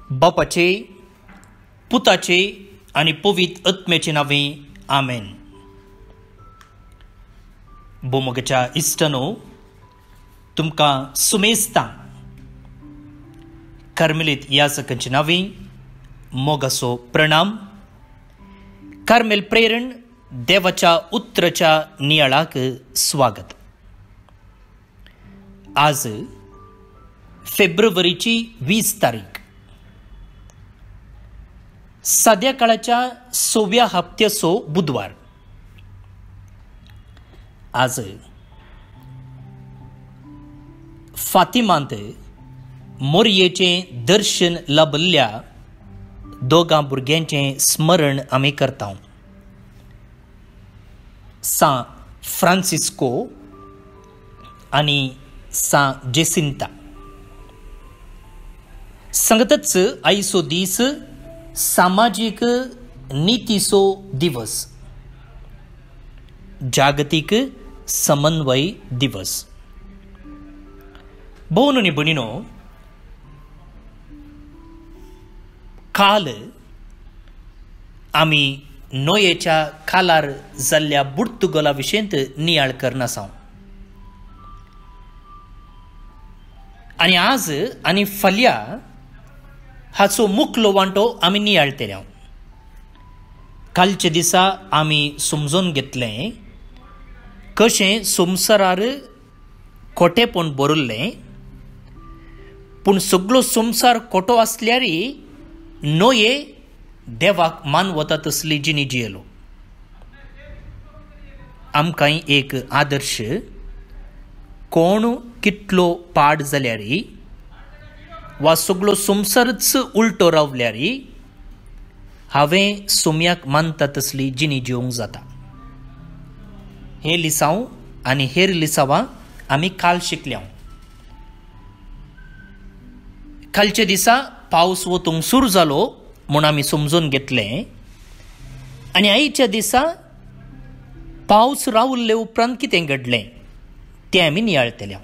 बापाचे, पुताचे आणि पवित्र आत्म्याचे नावे आमेन. बोमोगाच्या इश्टनो, तुमकां सुमेस्तां कार्मेलीत याजकांचे नावे मोगाचो प्रणाम. कार्मेल प्रेरण देवाच्या उतराच्या नियाळाक स्वागत. आज फेब्रुवारीची 20 तारीख, सध्या काळाच्या 6व्या हप्त्याचो बुधवार. आज फातिमांत मोरयेचें दर्शन लाभल्ल्या दोगां भुरग्यांचें स्मरण आमी करता. सा फ्रांसिस्को आनी सा जेसिंता. सांगतच आयचो दीस सामाजीक नितीचो दिवस, जागतीक समन्वय दिवस. भोवन आनी भयणीनो, काल आमी नोयेच्या कालार जाल्ल्या बुर्तुगला विशयंत नियाळ करनासां. आनी आज आनी फाल्यां हाचो मुखलो वांटो आमी नियाळटले. कालच्या दिसा आमी समजून घेतलें कशें संवसारार खोटेपण बरयल्लें, पूण सगळो संवसार खोटो आसल्यारय नोये देवाक मान वता तसली जिणी जियेलो. आमकां एक आदर्श, कोण कितलो पाड जाल्यारय वा सगळो संवसारच उलटो रावल्यारय हांवें सोम्याक मानता तसली जिणी जिवंक जाता. हे लिसांव आनी हेर लिसांवां आमी काल शिकल्या. कालच्या दिसा पावस वतूंक सुरू जालो म्हूण आमी समजून घेतलें, आनी आयच्या दिसा पावस रावल्ले उपरांत कितें घडलें तें आमी नियाळटले.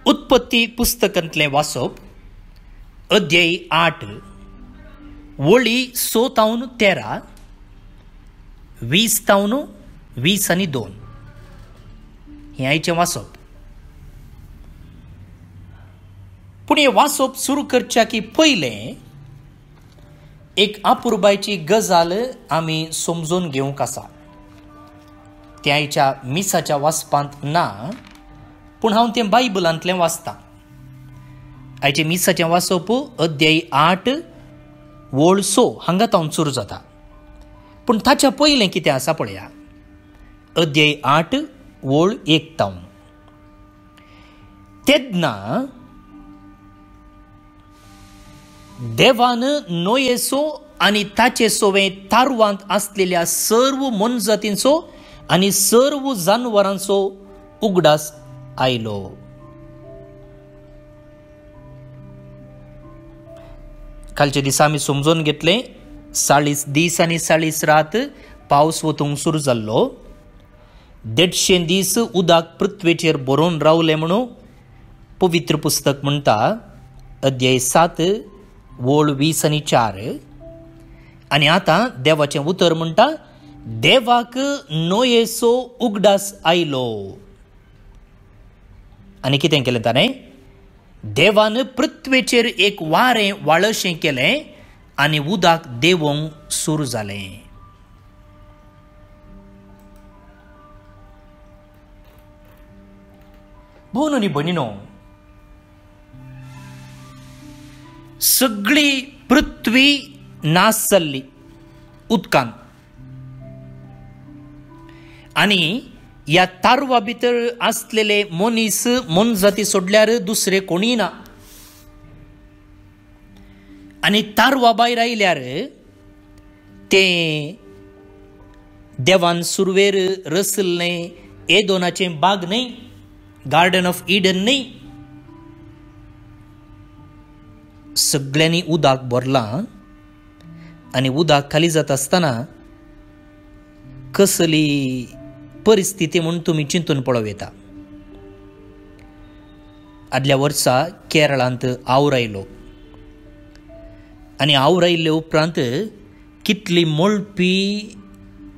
उत्पत्ती पुस्तकांतलें वाचप, अध्याय 8 वळी 6-13, 20-20 आनी 2 हें आयचें वाचप. पूण हें वाचप सुरू करच्या की पयलें एक अपुरबायची गजाल आमी समजून घेवंक आसा. तें आयच्या मिसाच्या वाचपांत ना, पूण हांव तें बायबलांतलें वाचतां. आयचें मिसाचें वाचप अध्याय 8 वळ 6 हांगा तावन सुरू जाता. पूण ताच्या पयलें कितें आसा पळया. अध्याय 8 वळ 1 तावन. तेन्ना देवान नोयेचो आनी ताचे सोवे तारवांत आसलेल्या सर्व मनजातींचो आनी सर्व जानवरांचो उगडास आयलो. कालच्या दिसा आमी समजून घेतलें 40 दीस आनी 40 रात पावस वतूंक सुरू जाल्लो. 150 दीस उदक पृथ्वेचेर बरोवन रावलें म्हणून पवित्र पुस्तक म्हणटा. अध्याय 7 वळ 20 आनी 4. आनी आतां देवाचें उतर म्हणटा, देवाक नोयेचो उगडास आयलो. आनी कितें केलें ताणें? देवान पृथ्वेचेर एक वारें वाळशें केलें आनी उदक देंवोवंक सुरू जालें. भोवन आनी भयणीनो, सगळी पृथ्वी नाश जाल्ली उदकान. आनी ह्या तारवा भितर आसलेले मनीस मनजाती सोडल्यार दुसरे कोणीय ना. आनी तारवा भायर आयल्यार तें देवान सुरवेर रचल्लें एदोनाचें बाग न्हय, गार्डन ऑफ इडन न्हय. सगळ्यांनी उदक भरलां आनी उदक खाली जाता आसतना कसली परिस्थिती म्हणून तुम्ही चिंतून पळोव येता. आदल्या वर्सा केरळांत आवरायलो आनी आवरायले उपरांत कितली मोळपी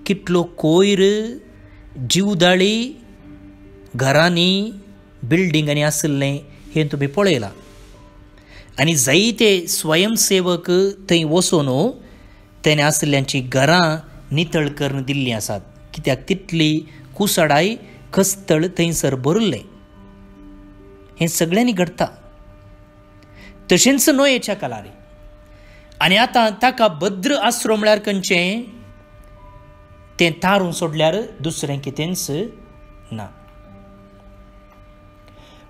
कितलो कोयर जीवदाळी घरांनी बिल्डिंगांनी आसलें हें तुमी पळयलां आनी जायते स्वयंसेवक थंय वचून तेणे आसल्यांची घरां नितळ करून दिल्लीं आसात कित्याक तितली कुसडाय कस्तळ थंयसर भरलें हें सगळ्यांनी घडटा तशेंच नोयेच्या कालारी आनी आतां ताका भद्र आसरो म्हळ्यार खंयचें तें तारून सोडल्यार दुसरें कितेंच ना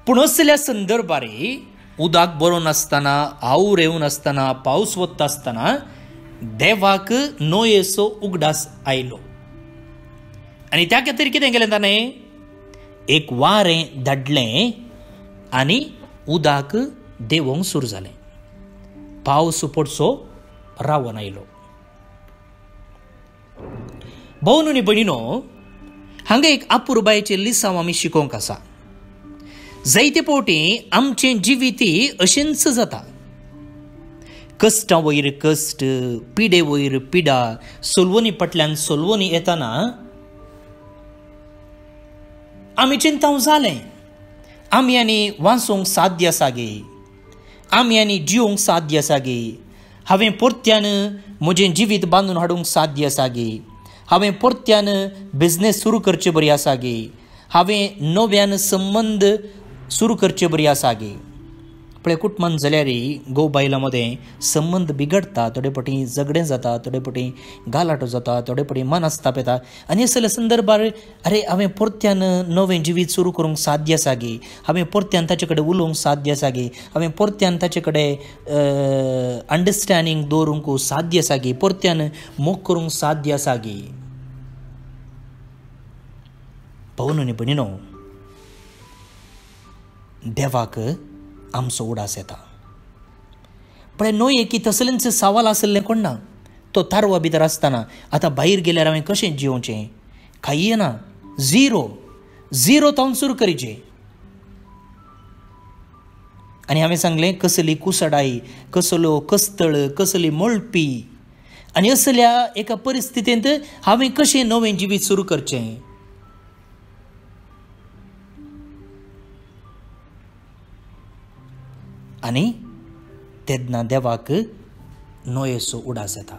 पूण असल्या संदर्भारी उदक बरोवन आसतना आवूर येवन आसतना पावस वता आसतना देवाक नोयेचो उगडास आयलो आनी त्या खातीर कितें केलें ताणें एक वारें धाडलें आनी उदक देंवोंक सुरू जालें पावस पडचो रावन आयलो भोवन आनी भयणीनो हांगा एक अपुरबायेचें लिसांव आमी शिकोवंक आसा जायते फावटी आमचें जिवीती अशेंच जाता कश्टां वयर कश्ट पिडे वयर पिडा सोलवनी फाटल्यान सोलवनी येतना आमी चिंताव जालें आमी आनी वाचूंक साध्य आसा गे आमी आनी जिवंक साध्य आसा गे हांवें परत्यान म्हजें जिवीत बांदून हाडूंक साध्य आसा गे हांवें परत्यान बिझनेस सुरू करचे बरी आसा गे हांवें नव्यान संबंद सुरू करचे बरी आसा गे पळय कुटुंबान जाल्यार घोव बायलां मदें संबंद बिगडटा थोडे फावटी झगडें जाता थोडे फावटी गालाटो जाता थोडे फावटी मनस्ताप येता आनी असल्या संदर्भार अरे हांवें परत्यान नवें जिवीत सुरू करूंक साध्य आसा गे हांवें परत्यान ताचे कडेन उलोवंक साध्य आसा गे हांवें परत्यान ताचे कडेन अंडरस्टँडींग दवरूंक साध्य आसा गे परत्यान मोग करूंक साध्य आसा गे पळोवन आनी भयणीनो देवाक आमचो उडास येता पण नोयेकी तसलेंच सवाल आसलें कोण ना तो तारवा भितर आसतना आतां भायर गेल्यार हांवें कशें जिवचें कांय ना झिरो तावन सुरू करीचें आनी हांवें सांगलें कसली कुसडाई कसलो कस्तळ कसली मोळपी आनी असल्या एका परिस्थितींत हांवें कशें नवें जिवीत सुरू करचें आनी तेन्ना देवाक नोयेचो उडास येता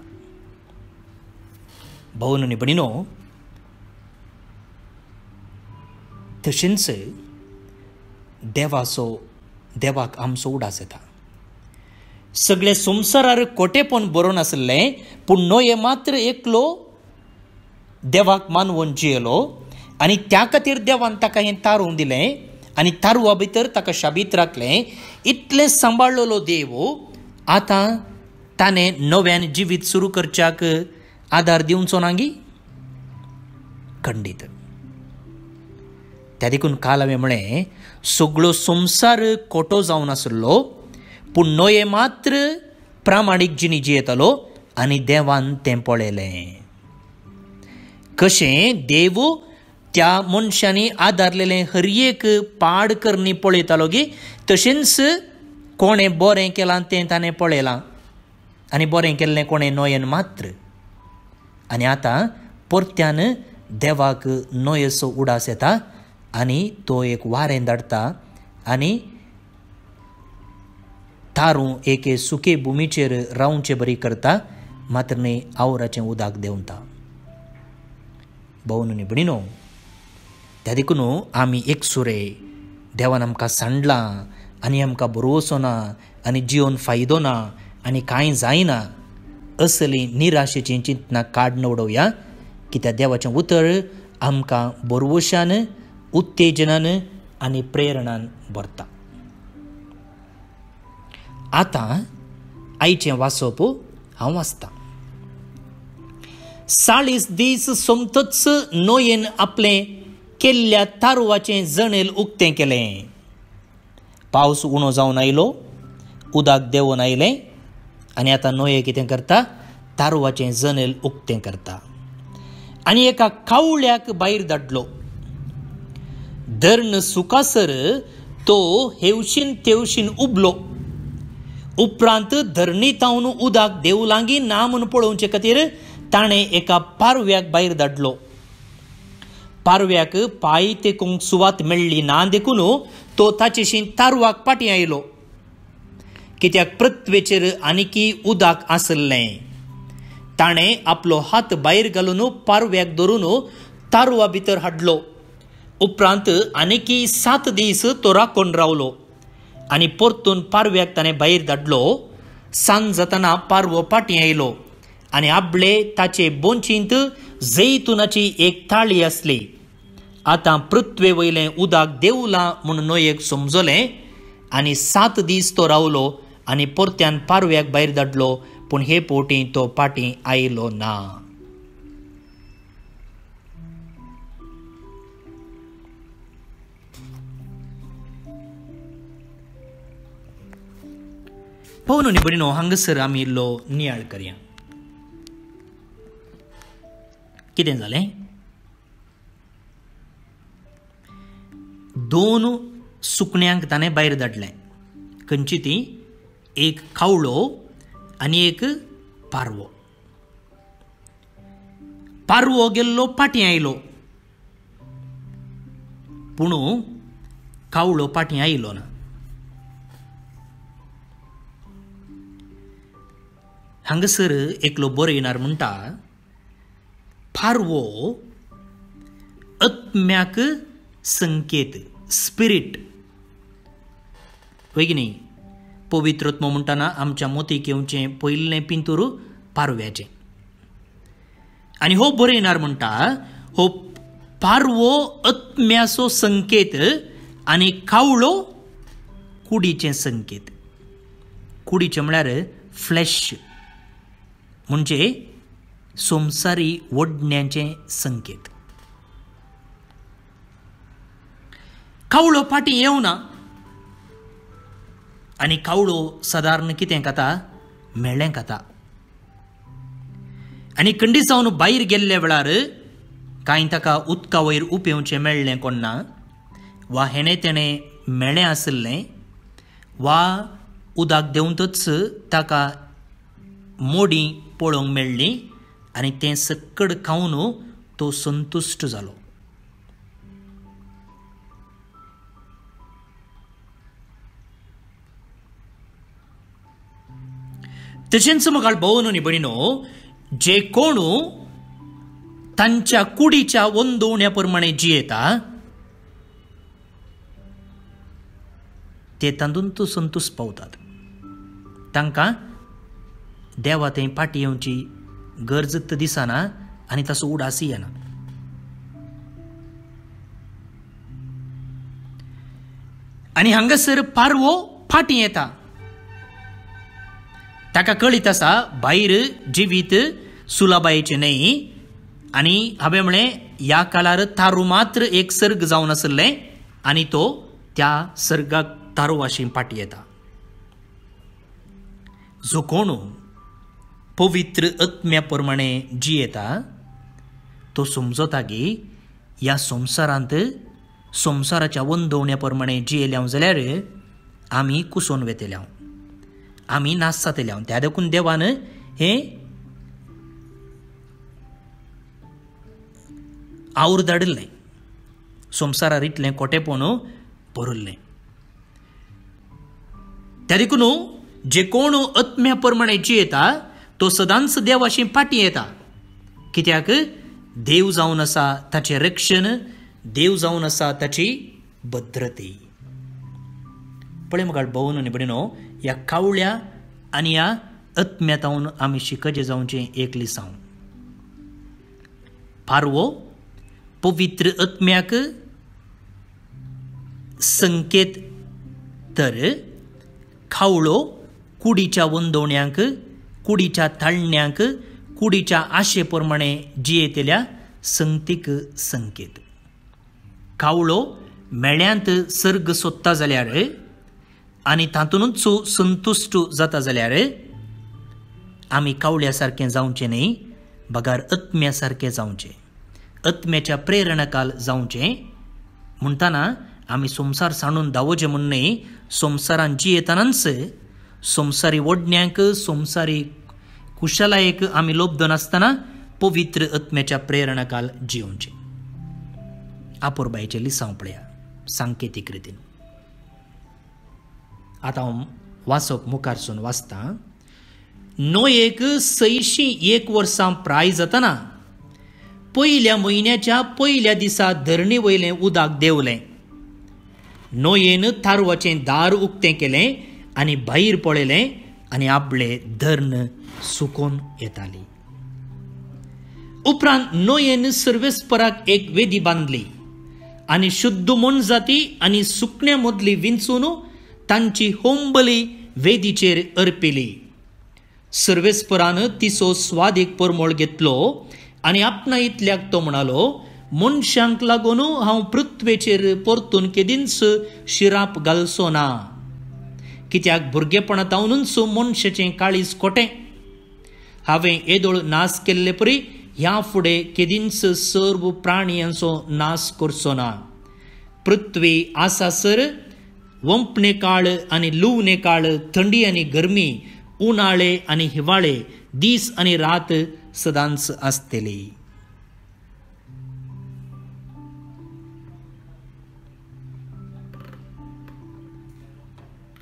भोवन आनी भयणीनो तशेंच देवाक आमचो उडास येता सगळे संवसारार कोटेपण बरोवन आसलें पूण नोये मात्र एकलो देवाक मानवून जियेलो आनी त्या खातीर देवान ताका हें तारून दिलें आनी तारुवा भितर ताका शाबीत राखलें इतलें सांबाळलेलो देव आतां ताणें नव्यान जिवीत सुरू करच्याक आदार दिवचो ना गी खंडीत त्या देखून काल हांवें म्हळें सगळो संवसार खोटो जावन आसलो पूण नोये मात्र प्रामाणीक जिणी जियेतालो आनी देवान तें पळयलें कशें देव त्या मनशांनी आदारलेलें हर एक पाड करणी पळयतालो गे तशेंच कोणें बरें केलां तें ताणें पळयलां आनी बरें केल्लें कोणें नोयेन मात्र आनी आतां परत्यान देवाक नोयेचो उडास येता आनी तो एक वारें धाडटा आनी तारूं एके सुके भुमीचेर रावचे बरी करता मात्र न्ही आवराचें उदक देंवता भोवन आनी भयणीनो त्या देखून आमी एक सुरे देवान आमकां सांडलां आनी आमकां भरवोसो ना आनी जिवन फायदो ना आनी कांय जायना असली निराशेची चिंतना काडून उडोवया कित्याक देवाचें उतर आमकां भरवोशान उत्तेजनान आनी प्रेरणान भरता आतां आयचें वाचप हांव वाचतां 40 दीस सोमतच नोयेन आपलें केल्ल्या तारुवाचें जणेल उक्तें केलें पावस उणो जावन आयलो उदक देंवून आयलें आनी आतां नोये कितें करता तारुवाचें जनेल उक्तें करता आनी एका कावळ्याक भायर धाडलो धर्ण सुकासर तो हेवशीन तेवशीन उबलो. उपरांत धरणी तावन उदक देवलांगी ना म्हूण पळोवचे खातीर ताणें एका पारव्याक भायर धाडलो. पारव्याक पांय तेकूंक सुवात मेळ्ळी ना देखून तो ताचेशी तारवाक फाटीं आयलो, कित्याक पृथ्वेचेर आनीकी उदक आसलें. ताणें आपलो हात भायर घालून पारव्याक धरून तारवा भितर हाडलो. उपरांत आनीकी 7 दीस तो राखून रावलो आनी परतून पारव्याक ताणें भायर धाडलो. सांज जातना पारवो फाटीं आयलो आनी आपले ताचे बोंचींत जैतुनाची एक थाळी आसली. आतां पृथ्वे वयलें उदक देंवलां म्हूण न्हंयेक समजलें आनी 7 दीस तो रावलो आनी परत्यान पारव्याक भायर धाडलो, पूण हे फावटी तो फाटीं आयलो ना. पळोवन न्ही बरी न्हू, हांगासर आमी इल्लो नियाळ करया. कितें जालें? 2 सुकण्यांक ताणें भायर धाडलें. खंयची ती? एक कावळो आनी एक पारवो. पारवो गेल्लो फाटीं आयलो, पूण कावळो फाटीं आयलो ना. हांगासर एकलो बरयणार म्हणटा, पारवो आत्म्याक संकेत, स्पिरीट. वय की न्ही? पवित्रत्म म्हणटाना आमच्या मोतीक येवचें पयलें पिंतूर पारव्याचें. आनी हो बरयणार म्हणटा, हो पारवो आत्म्याचो संकेत आनी कावळो कुडीचें संकेत. कुडीचें म्हळ्यार फ्लॅश, म्हणजे संवसारी वडण्यांचे संकेत. कावळो फाटीं येवना आनी कावळो सादारण कितें खाता? मेळ्ळें खाता. आनी खंडी सावन भायर गेल्ल्या वेळार कांय ताका उदका वयर उपेवचें मेळ्ळें कोन्ना, वा हेणें तेणें मेळ्ळें आसलें, वा उदक देंवतच ताका मोडी पळोवंक मेळ्ळी आनी तें सक्कड खावन तो संतुश्ट जालो. तशेंच म्हाका भोवन न्ही बणीनो, जे कोण तांच्या कुडीच्या वंदोवण्या प्रमाणे जियेता ते तातूंत संतुश्ट पावतात. तांकां देवा थंय फाटीं येवची गरज दिसना आनी ताचो उडास येना. आनी हांगासर पारवो फाटीं येता. ताका कळीत आसा भायर जिवीत सुलाबायेचें न्हय, आनी हांवें म्हळें ह्या काळार तारू मात्र एक सर्ग जावन आसलें आनी तो त्या सर्गाक तारू वाशी फाटीं येता. जो कोण पवित्र आत्म्या प्रमाणे जियेता तो समजता की ह्या संवसारांत संवसाराच्या वंदोवण्या प्रमाणे जियेल्या जाल्यार आमी कुसोन वेतेल्या, आमी नाश जातल्या. त्या देखून देवान हें आवर धाडिल्लें, संवसारार इतलें खोटेपण भरिल्लें. त्या देखून जे कोण आत्म्या प्रमाणे जियेता तो सदांच देवाशी फाटीं येता. कित्याक देव जावन आसा ताचें रक्षण, देव जावन आसा ताची भद्रती. पळय म्हाका भोवन न्ही बणीनो, ह्या कावळ्या आनी ह्या आत्म्यातावन आमी शिकजे जावचें एक लिसांव. पारवो पवित्र आत्म्याक संकेत, तर कावळो कुडीच्या वंदोवण्यांक, कुडीच्या ताळण्यांक, कुडीच्या आशे प्रमाणे जियेतल्या संगतीक संकेत. कावळो मेळ्यांत सर्ग सोदता जाल्यार आनी तातूंतच संतुश्ट जाता जाल्यार आमी कावळ्या सारकें जावचें न्ही, बगार आत्म्या सारकें जावचें, आत्म्याच्या प्रेरणाकाल जावचें. म्हणटना आमी संसार सांडून दावोचे म्हणून संसारान जियेतानाच संसारी ओडण्यांक संसारी कुशलायेक आमी लोब्ध नासतना पवित्र आत्म्याच्या प्रेरणाकाल जिवचे. आपुरबायेचे लिसांव पळया सांकेतीक रितीन. आता हांव वाचप मुखारसून वाचता. नोयेक 601 वर्सां प्राय जातना पयल्या म्हयन्याच्या पयल्या दिसा धरणी वयलें उदक देंवलें. नोयेन थारवाचें दार उक्तें केलें आनी भायर पळयलें आनी आपलें धर्ण सुकोवन येताली. उपरांत नोयेन सर्वेस्पराक एक वेदी बांदली आनी शुद्ध मन जाती आनी सुकण्या मदली विंचून तांची होंबली वेदीचेर अर्पिली. सर्वेस्परान तिचो स्वादीक परमळ घेतलो आनी आपणा इतल्याक तो म्हणालो, मनशांक लागून हांव पृथ्वेचेर परतून केदींच शिराप घालचो ना, कित्याक भुरगेपणांतावनूच मनशाचें काळीज खोटें. हांवें येदोळ नाश केल्ले परी ह्या फुडें केदींच सर्व प्राणयांचो नाश करचो ना. पृथ्वी आसासर वंपणे काळ आनी लुवणे काळ, थंडी आनी गरमी, उनाळे आनी हिवाळे, दीस आनी रात सदांच आसतली.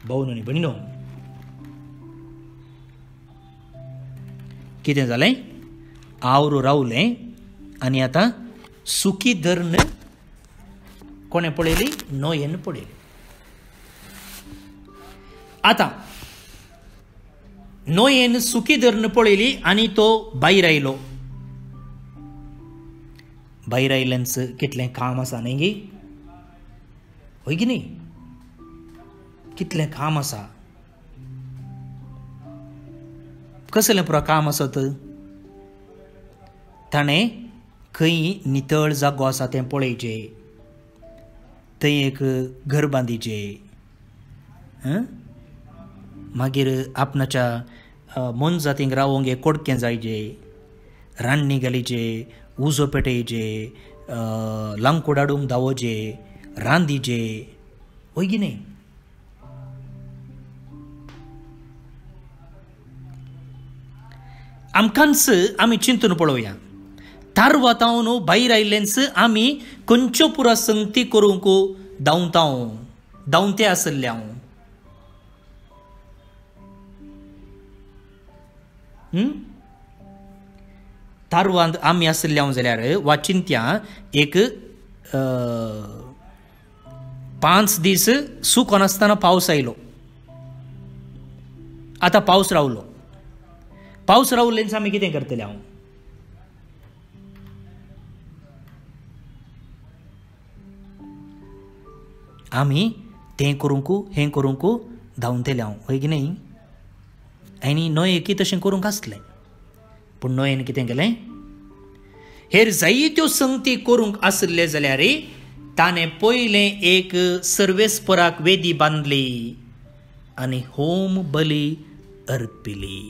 भाऊन आनी भयणीनो, कितें जालें? आवरू रावलें आनी आतां सुखी धर्ण कोणें पळयली? नोयेन पळयली. आतां नोयेन सुखी धर्ण पळयली आनी तो भायर आयलो. भायर आयल्यांच कितलें काम आसा न्ही गे, होय की न्ही? कितलें काम आसा. कसलें पुरो काम आसत? ताणें खंय नितळ जागो आसा तें पळयचें, थंय एक घर बांदीचें, मागीर आपणाच्या मन जातींक रावोंक एक कोडकें जायचें, रान्नी घालीचें, उजो पेटयचें, लांकूड हाडूंक दावोचें, रांदीचें, होय की न्ही? आमकांच आमी चिंतून पळोवया. थारवातावन भायर आयिल्लेंच आमी खंयच्यो पुरो संगती करूंक दावते आसले. हांव थारवांत आमी आसले हांव जाल्यार वा चिंत्या एक 5 दीस सुको नासतना पावस आयलो. आतां पावस रावलो. पावस रावल्लेच आमी कितें करतले? हांव आमी तें करूंक हें करूंक धांवतले. हांव होय की न्ही? आनी नोयेकी तशें करूंक आसलें, पूण नोयेन कितें केलें? हेर जायत्यो संगती करूंक आसले जाल्यार ताणें पयलें एक सर्वेस्पराक वेदी बांदली आनी होम बली अर्पिली.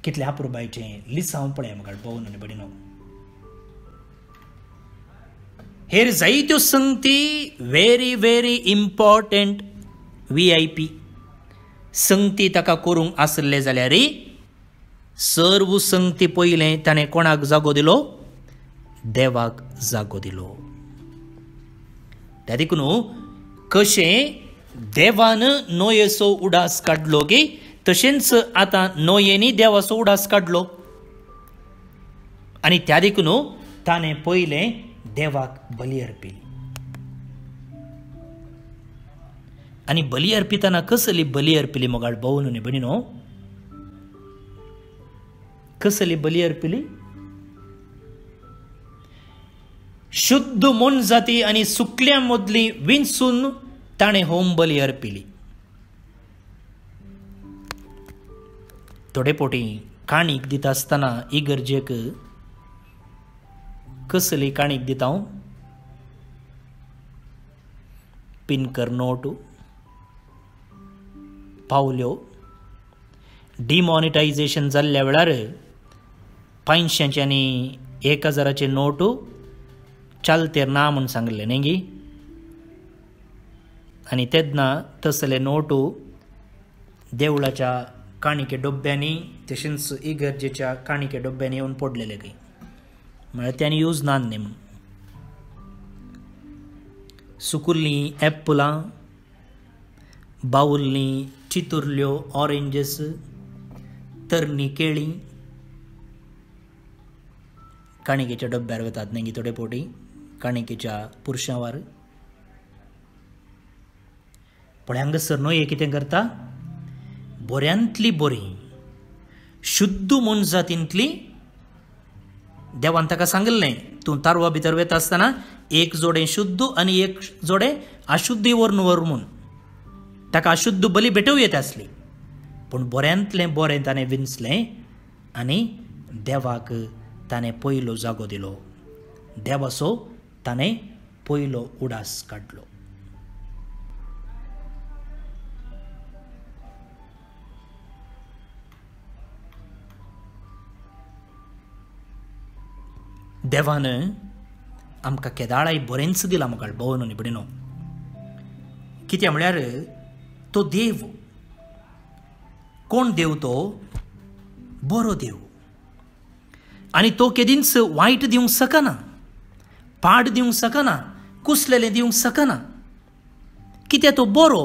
कितलें आपुरबायचें लिसांव पळय म्हाका भाऊन आनी भयणीनो. हेर जायत्यो संगती व्हेरी व्हेरी इम्पॉर्टंट VIP संगती ताका करूंक आसले जाल्यार सर्व संगती पयलें ताणें कोणाक जागो दिलो? देवाक जागो दिलो. त्या देखून कशें देवान नोयेचो उडास काडलो गे, तशेंच आतां नोयेनी देवाचो उडास काडलो. आनी त्या देखून ताणें पयलें देवाक बली अर्पिली. आनी बली अर्पिताना कसली बली अर्पिली मोगाळ भाऊन आनी भयणीनो? कसली बली अर्पिली? शुद्ध मन जाती आनी सुकल्या मदली विंचून ताणें होम बली अर्पिली. थोडे पोटी काणीक दिता आसतना इगर्जेक कसली काणीक दिता? हांव पिनकर नोट, पावल्यो. डिमॉनिटायझेशन जाल्ल्या वेळार 500चे आनी 1000चे नोट चालतेर ना म्हूण सांगलें न्ही गी. आनी तेन्ना तसले नोटू देवळाच्या काणिके डब्यांनी तशेंच इगर्जेच्या काणिके डब्यांनी येवन पडलेले खंय. म्हळ्यार त्यांनी यूज नान न्ही म्हूण. सुकुल्लीं एप्पलां, बाउल्लीं चितुर्ल्यो, ऑरेंजीस, तरणी केळीं काणिकेच्या डब्यार वतात न्ही थोडे पोटी काणिकेच्या पुरशांवार. पण हांगासर न्हय हे कितें करता, बऱ्यांतली बरी शुद्ध मनजातींतली देवान ताका सांगलें तूं तारवा भितर वता आसतना एक जोडें शुद्ध आनी एक जोडें अशुद्ध व्हरून व्हर म्हूण. ताका अशुद्ध बली भेटूं येता आसली, पूण बऱ्यांतलें बरें ताणें विंचलें आनी देवाक ताणें पयलो जागो दिलो. देवाचो ताणें पयलो उडास काडलो. देवान आमकां केदाळाय बरेंच दिलां म्हाका भोवन न्ही बडिनो. कित्याक म्हळ्यार तो देव. कोण देव तो? बरो देव. आनी तो केदींच वायट दिवंक शकना, पाड दिवंक शकना, कुसलेलें दिवंक शकना. कित्याक तो बरो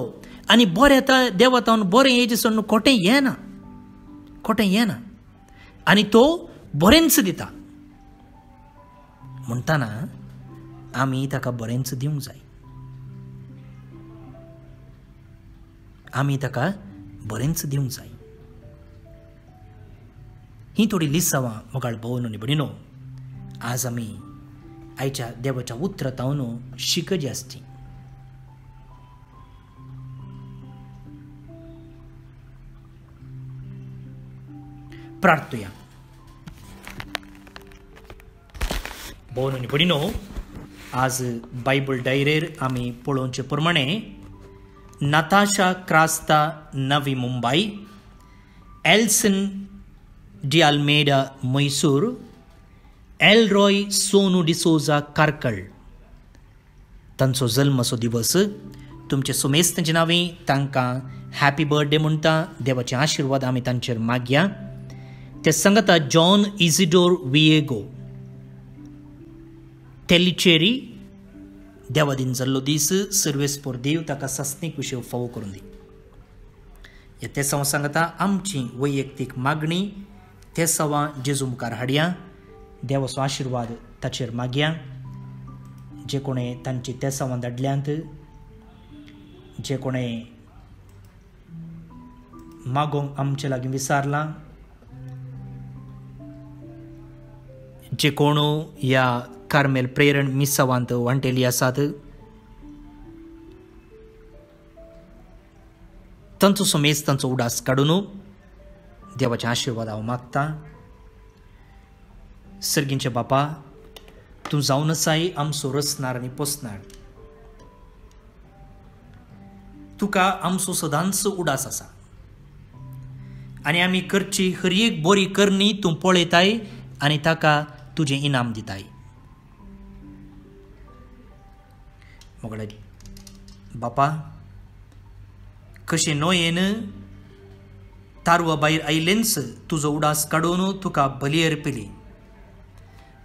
आनी बरें देवा तावन बरें हेजेसून खोटें येना, खोटें येना. आनी तो बरेंच दिता म्हणटाना आमी ताका बरेंच दिवंक जाय. आमी ताका बरेंच दिवंक जाय. ही थोडी लिसांवां मोगाळ भोवन न्ही बडिनो आज आमी आयच्या देवाच्या उतरांतावन शिकजी आसची. प्रार्थुया. भोवन न्ही बडिनो आज बायबल डायरेर आमी पळोवचे प्रमाणे Natasha Crasta Navi Mumbai, एल्सन D Almeida Mysore, Elroy Sonu D'Souza कारकळ तांचो जल्माचो दिवस. तुमचे सुमेस्तांचे नांवी तांकां हॅपी बर्थडे म्हणटा. देवाचे आशिर्वाद आमी तांचेर मागया. ते सांगता जॉन इजिडोर विएगो तेलिचेरी देवा दिन जाल्लो दीस सर्वेस्पोर देव ताका सस्नीक विशय फावो करून दी. ते सवा सांगता आमची वैयक्तीक मागणी ते सवा जेजू मुखार हाडया. देवाचो आशिर्वाद ताचेर मागया. जे कोणें तांची ते सवा धाडल्यांत, जे कोणें मागोंक आमचे लागीं विचारलां, जे कोण ह्या कार्मेल प्रेरण मिसावांत वांटेली आसात तांचो समेज तांचो उडास काडून देवाचे आशिर्वाद हांव मागतां. सर्गींचे बापा, तूं जावन आसाय आमचो रचणार आनी पोसणार. तुका आमचो सदांच उडास आसा आनी आमी करची हर एक बरी करणी तूं पळयताय आनी ताका तुजें इनाम दिताय. मोगळे बापा, कशें नोयेन तारवा भायर आयिल्लेंच तुजो उडास काडून तुका बली अर्पिली,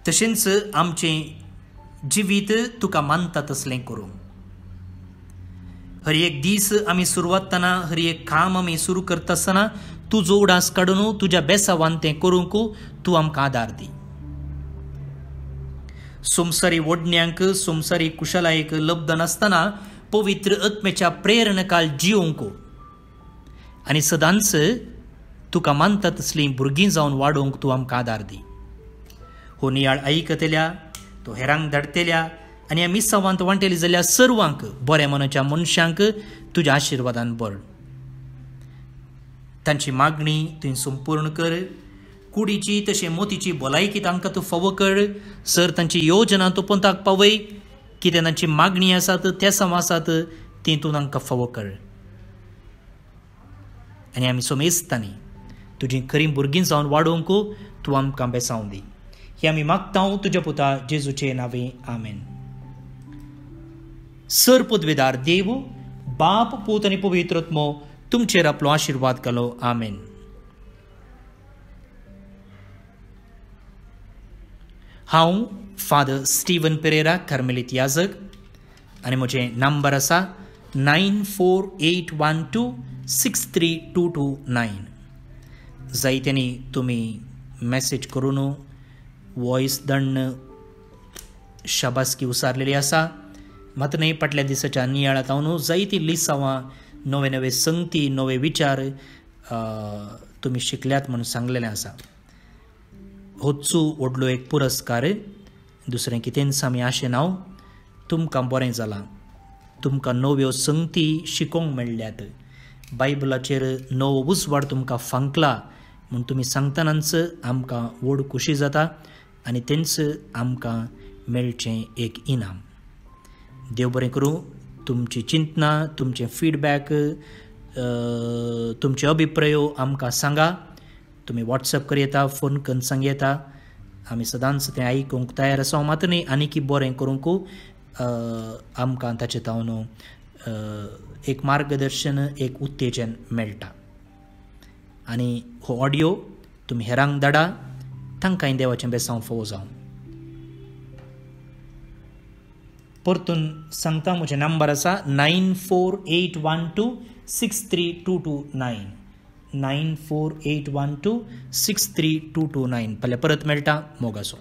तशेंच आमचें जिवीत तुका मानता तसलें करूं. हर एक दीस आमी सुरवातना हर एक काम आमी सुरू करता आसतना तुजो उडास काडून तुज्या बेसावान तें करूंक तूं आमकां आदार दी. संवसारी ओडण्यांक संवसारी कुशलायेक लब्ध नासतना पवित्र आत्म्याच्या प्रेरणेखाल जिवंक आनी सदांच तुका मानता तसलीं भुरगीं जावन वाडोवंक तूं आमकां आदार दी. हो नियाळ आयकतल्या, तो हेरांक धाडटल्या आनी ह्या मिसावांत वांटेली जाल्यार सर्वांक बऱ्या मनाच्या मनशांक तुज्या आशिर्वादान भर. तांची मागणी तुवें संपूर्ण कर. कुडीची तशें मोतीची भलायकी तांकां तूं फावो कर. सर तांची योजना तूं पंथाक पावय. कितें तांची मागणी आसात त्या सम आसात ती तूं तांकां फावो कर. आनी आमी सोमेजतांनी तुजीं खरीं भुरगीं जावन वाडोवंक तूं आमकां बेसांव दी. हे आमी मागतां तुज्या पुता जेजूचे नावे आमेन. सर पदवेदार देव, बाप, पूत आनी पवित्रत्मो तुमचेर आपलो आशिर्वाद घालो. आमेन. हांव फादर स्टीवन पेरेरा, कार्मेलीत याजक, आनी म्हजें नंबर आसा 9481263229. जायत्यांनी तुमी मॅसेज करून वॉयस धाडून शाबासकी उसारलेली आसा. मात न्ही फाटल्या दिसाच्या नियाळांत हांव जायतीं लिसांवां, नवे नवे संगती, नवे विचार तुमी शिकल्यात म्हणून सांगलेलें आसा. होचू व्हडलो एक पुरस्कार. दुसरें कितेंच आमी आशेन हांव. तुमकां बरें जालां. तुमकां नव्यो संगती शिकोवंक मेळ्ळ्यात. बायबलाचेर नवो उजवाड तुमकां फांकला म्हूण तुमी सांगतनाच आमकां व्हड खोशी जाता आनी तेंच आमकां मेळचें एक इनाम. देव बरें करूं. तुमची चिंतना, तुमचे फीडबॅक, तुमचे अभिप्राय आमकां सांगा. तुमी वॉट्सॅप करूं येता, फोन करून सांग येता. आमी सदांच तें आयकूंक तयार आसा. मात न्ही आनीक बरें करूंक आमकां ताचे तावन एक मार्गदर्शन, एक उत्तेजन मेळटा. आनी हो ऑडियो तुमी हेरांक धाडा. तांकांय देवाचें बेसांव फोव जावं. परतून सांगता, म्हजे नंबर आसा 9481263229. 9481263229. फाल्यां परत मेळटा. मोग आसूं.